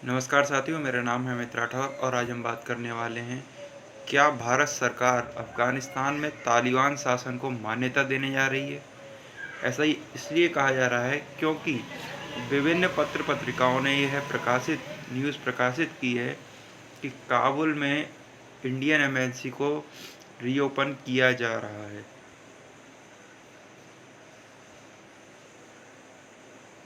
नमस्कार साथियों, मेरा नाम है अमित राठौर और आज हम बात करने वाले हैं, क्या भारत सरकार अफ़गानिस्तान में तालिबान शासन को मान्यता देने जा रही है? ऐसा ही इसलिए कहा जा रहा है क्योंकि विभिन्न पत्र-पत्रिकाओं ने यह न्यूज़ प्रकाशित की है कि काबुल में इंडियन एम्बेसी को रीओपन किया जा रहा है।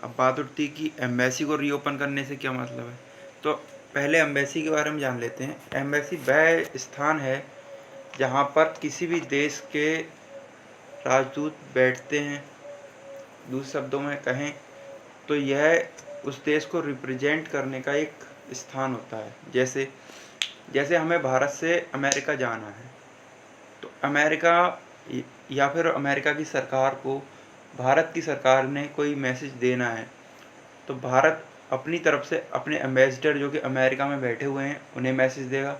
अब बात उठती है कि एम्बेसी को रीओपन करने से क्या मतलब है। तो पहले एम्बेसी के बारे में जान लेते हैं। एम्बेसी वह स्थान है जहाँ पर किसी भी देश के राजदूत बैठते हैं। दूसरे शब्दों में कहें तो यह उस देश को रिप्रेजेंट करने का एक स्थान होता है। जैसे जैसे हमें भारत से अमेरिका जाना है, तो अमेरिका या फिर अमेरिका की सरकार को भारत की सरकार ने कोई मैसेज देना है, तो भारत अपनी तरफ से अपने एम्बेसडर जो कि अमेरिका में बैठे हुए हैं उन्हें मैसेज देगा।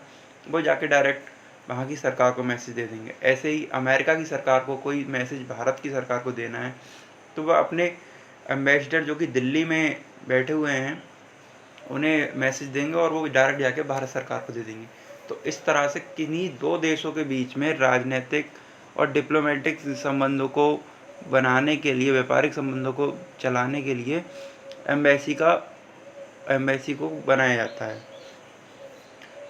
वो जाके डायरेक्ट वहाँ की सरकार को मैसेज दे देंगे। ऐसे ही अमेरिका की सरकार को कोई मैसेज भारत की सरकार को देना है, तो वह अपने एम्बेसडर जो कि दिल्ली में बैठे हुए हैं उन्हें मैसेज देंगे और वो डायरेक्ट जाके भारत सरकार को दे देंगे। तो इस तरह से किन्हीं दो देशों के बीच में राजनीतिक और डिप्लोमेटिक संबंधों को बनाने के लिए, व्यापारिक संबंधों को चलाने के लिए एम्बेसी को बनाया जाता है।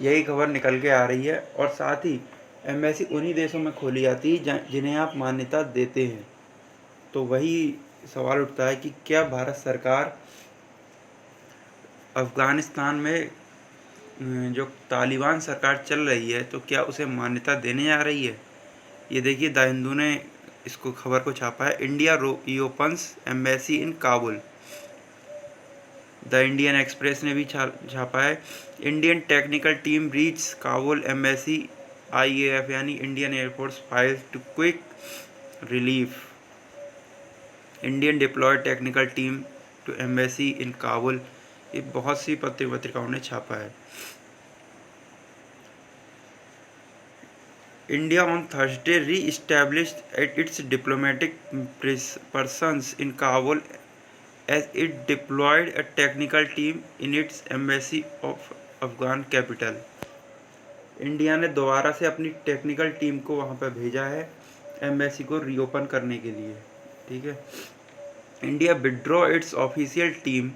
यही खबर निकल के आ रही है। और साथ ही एम्बेसी उन्हीं देशों में खोली जाती है जिन्हें आप मान्यता देते हैं। तो वही सवाल उठता है कि क्या भारत सरकार अफ़गानिस्तान में जो तालिबान सरकार चल रही है, तो क्या उसे मान्यता देने जा रही है? ये देखिए, द हिंदू ने इसको खबर को छापा है। India reopens embassy in Kabul. The Indian Express ने भी छापा है। Indian technical team reach Kabul embassy, IAF यानी Indian Air Force files to quick relief. Indian deployed technical team to embassy in Kabul. ये बहुत सी पत्रिकाओं ने छापा है। India on Thursday re-established its diplomatic presence in Kabul as it deployed a technical team in its embassy of Afghan capital. India ने दोबारा से अपनी टेक्निकल टीम को वहाँ पर भेजा है एम्बेसी को रीओपन करने के लिए। ठीक है। India withdraw it's official team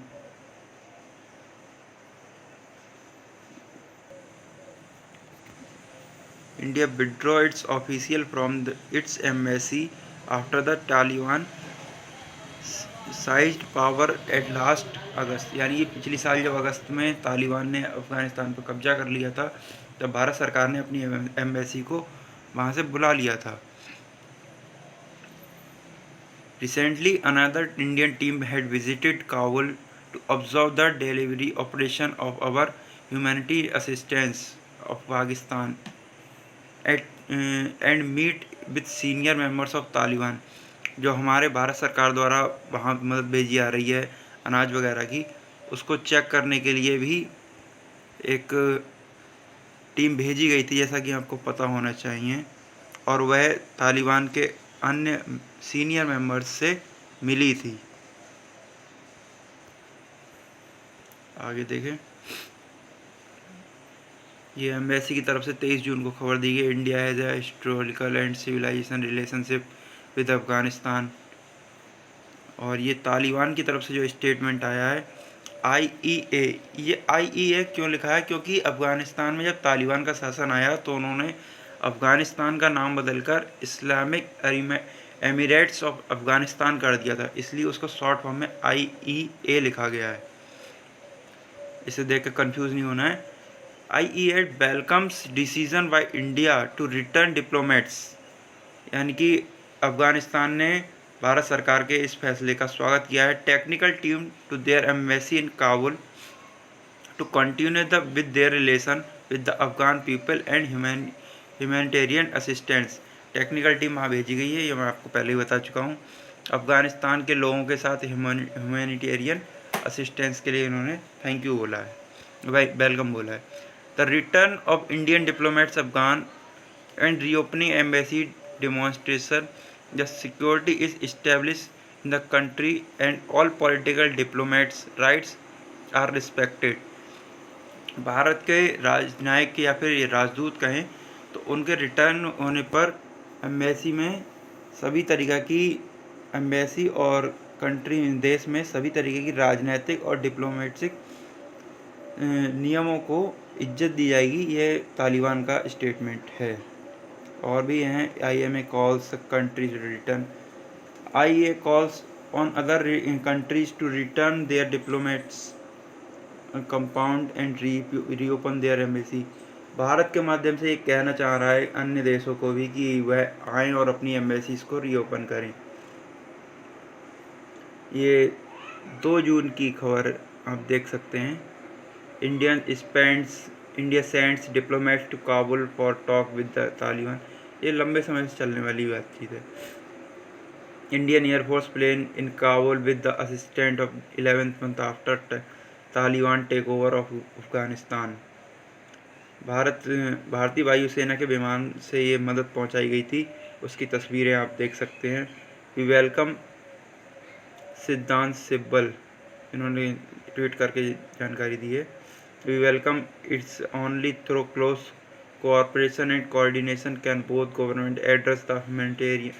India withdraw its official from its embassy after the Taliban seized power at last अगस्त। यानी ये पिछली साल जब अगस्त में तालिबान ने अफ़गानिस्तान पर कब्जा कर लिया था, तब भारत सरकार ने अपनी एम्बेसी को वहाँ से बुला लिया था। Recently, another Indian team had visited Kabul to observe the delivery operation of our humanitarian assistance of Pakistan and meet with senior members of Taliban. जो हमारे भारत सरकार द्वारा वहाँ मदद भेजी आ रही है अनाज वगैरह की, उसको चेक करने के लिए भी एक टीम भेजी गई थी, जैसा कि आपको पता होना चाहिए। और वह तालिबान के अन्य सीनियर मेंबर्स से मिली थी। आगे देखें। ये एम्बेसी की तरफ से 23 जून को खबर दी गई। India has a historical and civilization relationship with Afghanistan. और ये तालिबान की तरफ से जो स्टेटमेंट आया है, IEA। ये IEA क्यों लिखा है? क्योंकि अफ़गानिस्तान में जब तालिबान का शासन आया तो उन्होंने अफ़गानिस्तान का नाम बदलकर इस्लामिक एमिरेट्स ऑफ अफ़गानिस्तान कर दिया था, इसलिए उसको शॉर्ट फॉर्म में IEA लिखा गया है। इसे देख कर कन्फ्यूज़ नहीं होना है। IEA welcomes decision by India to return diplomats. यानी कि अफ़गानिस्तान ने भारत सरकार के इस फैसले का स्वागत किया है। Technical team to their embassy in Kabul to continue with their relation with the Afghan people and humanitarian assistance. Technical team वहाँ भेजी गई है, ये मैं आपको पहले ही बता चुका हूँ। अफ़गानिस्तान के लोगों के साथ ह्यूमैनिटेरियन असिस्टेंस के लिए इन्होंने थैंक यू बोला है, वेलकम बोला है। The return of Indian diplomats Afghan and reopening embassy demonstration the security is established in the country and all political diplomats' rights are respected। Bharat के राजनयिक या फिर ये राजदूत कहें तो उनके रिटर्न होने पर एम्बेसी में सभी तरीक़ा की एम्बेसी और कंट्री देश में सभी तरीके की राजनीतिक और डिप्लोमेटिक नियमों को इज्जत दी जाएगी। ये तालिबान का स्टेटमेंट है। और भी हैं IMA calls countries return IA calls on other countries to return their diplomats compound and reopen their embassy. Bharat के माध्यम से ये कहना चाह रहा है अन्य देशों को भी कि वह आएँ और अपनी एम्बेसीज को रीओपन करें। ये 2 जून की खबर आप देख सकते हैं। India sends diplomats to Kabul for talk with the Taliban. ये लंबे समय से चलने वाली बातचीत है। Indian air force plane in Kabul with the assistant of 11th month after Taliban take over of Afghanistan. भारतीय वायुसेना के विमान से ये मदद पहुंचाई गई थी। उसकी तस्वीरें आप देख सकते हैं। वी वेलकम सिद्धांत सिब्बल, इन्होंने ट्वीट करके जानकारी दी है। We welcome it's only through close cooperation and coordination can both government address the humanitarian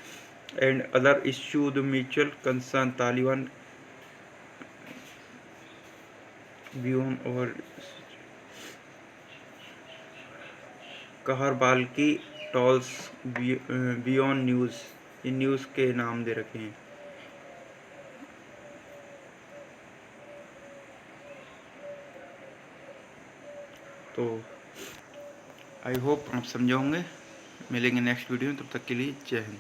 and other issue the mutual concern Taliban ब्यून और Qahar Balkhi tells beyond news, इन न्यूज़ के नाम दे रखे हैं। तो आई होप आप समझे होंगे। मिलेंगे नेक्स्ट वीडियो में, तब तक के लिए जय हिंद।